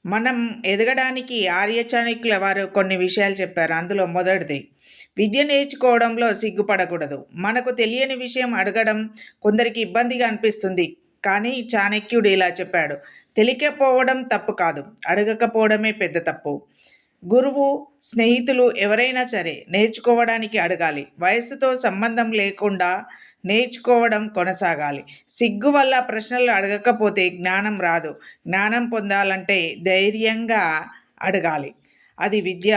మనం ఎదగడానికి ఆర్యచాణక్యుల వారు కొన్ని విషయాలు చెప్పారు. అందులో మొదటిది విద్య నేర్చుకోవడంలో సిగ్గుపడకూడదు. మనకు తెలియని విషయం అడగడం కొందరికి ఇబ్బందిగా అనిపిస్తుంది. కానీ చాణక్యుడు ఇలా చెప్పాడు, తెలియకపోవడం తప్పు కాదు, అడగకపోవడమే పెద్ద తప్పు. గురువు, స్నేహితులు ఎవరైనా సరే నేర్చుకోవడానికి అడగాలి. వయస్సుతో సంబంధం లేకుండా నేర్చుకోవడం కొనసాగాలి. సిగ్గు వల్ల ప్రశ్నలు అడగకపోతే జ్ఞానం రాదు. జ్ఞానం పొందాలంటే ధైర్యంగా అడగాలి. అది విద్య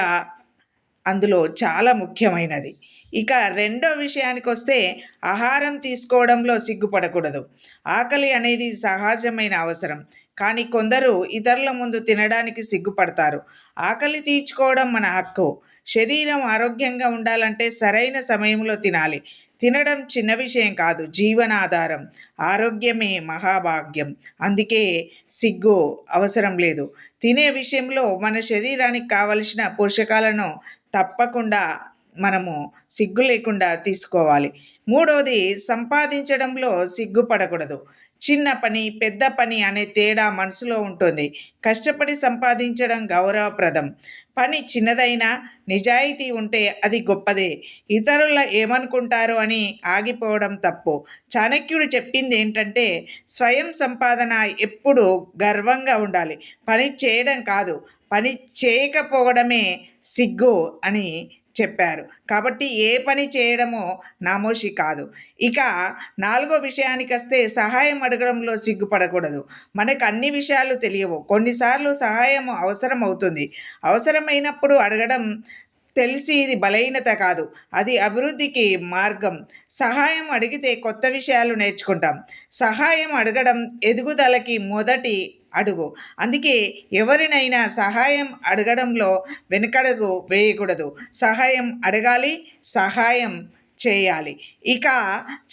అందులో చాలా ముఖ్యమైనది. ఇక రెండో విషయానికొస్తే ఆహారం తీసుకోవడంలో సిగ్గుపడకూడదు. ఆకలి అనేది సహజమైన అవసరం. కానీ కొందరు ఇతరుల ముందు తినడానికి సిగ్గుపడతారు. ఆకలి తీర్చుకోవడం మన హక్కు. శరీరం ఆరోగ్యంగా ఉండాలంటే సరైన సమయంలో తినాలి. తినడం చిన్న విషయం కాదు, జీవనాధారం. ఆరోగ్యమే మహాభాగ్యం. అందుకే సిగ్గు అవసరం లేదు. తినే విషయంలో మన శరీరానికి కావలసిన పోషకాలను తప్పకుండా మనము సిగ్గు లేకుండా తీసుకోవాలి. మూడవది, సంపాదించడంలో సిగ్గుపడకూడదు. చిన్న పని, పెద్ద పని అనే తేడా మనసులో ఉంటుంది. కష్టపడి సంపాదించడం గౌరవప్రదం. పని చిన్నదైనా నిజాయితీ ఉంటే అది గొప్పదే. ఇతరుల ఏమనుకుంటారో అని ఆగిపోవడం తప్పు. చాణక్యుడు చెప్పింది ఏంటంటే, స్వయం సంపాదన ఎప్పుడు గర్వంగా ఉండాలి. పని చేయడం కాదు, పని చేయకపోవడమే సిగ్గు అని చెప్పారు. కాబట్టి ఏ పని చేయడమో నామోషి కాదు. ఇక నాలుగో విషయానికొస్తే సహాయం అడగడంలో సిగ్గుపడకూడదు. మనకు అన్ని విషయాలు తెలియవు. కొన్నిసార్లు సహాయం అవసరం అవుతుంది. అవసరమైనప్పుడు అడగడం తెలిసి ఇది బలహీనత కాదు, అది అభివృద్ధికి మార్గం. సహాయం అడిగితే కొత్త విషయాలు నేర్చుకుంటాం. సహాయం అడగడం ఎదుగుదలకి మొదటి అడుగు. అందుకే ఎవరినైనా సహాయం అడగడంలో వెనుకడుగు వేయకూడదు. సహాయం అడగాలి, సహాయం చేయాలి. ఇక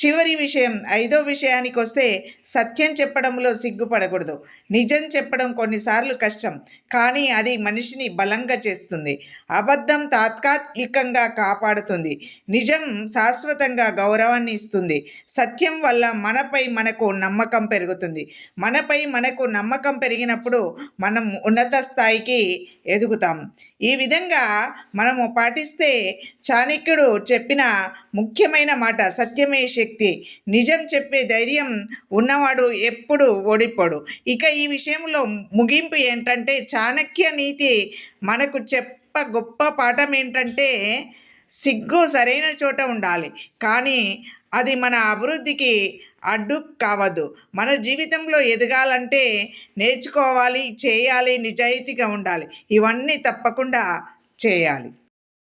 చివరి విషయం, ఐదో విషయానికి వస్తే సత్యం చెప్పడంలో సిగ్గుపడకూడదు. నిజం చెప్పడం కొన్నిసార్లు కష్టం, కానీ అది మనిషిని బలంగా చేస్తుంది. అబద్ధం తాత్కాలికంగా కాపాడుతుంది, నిజం శాశ్వతంగా గౌరవాన్ని ఇస్తుంది. సత్యం వల్ల మనపై మనకు నమ్మకం పెరుగుతుంది. మనపై మనకు నమ్మకం పెరిగినప్పుడు మనం ఉన్నత స్థాయికి ఎదుగుతాం. ఈ విధంగా మనము పాటిస్తే చాణక్యుడు చెప్పిన ముఖ్యమైన మాట, సత్యమే శక్తి. నిజం చెప్పే ధైర్యం ఉన్నవాడు ఎప్పుడు ఓడిపోడు. ఇక ఈ విషయంలో ముగింపు ఏంటంటే, చాణక్య నీతి మనకు గొప్ప పాఠం ఏంటంటే, సిగ్గు సరైన చోట ఉండాలి, కానీ అది మన అభివృద్ధికి అడ్డు కావద్దు. మన జీవితంలో ఎదగాలంటే నేర్చుకోవాలి, చేయాలి, నిజాయితీగా ఉండాలి. ఇవన్నీ తప్పకుండా చేయాలి.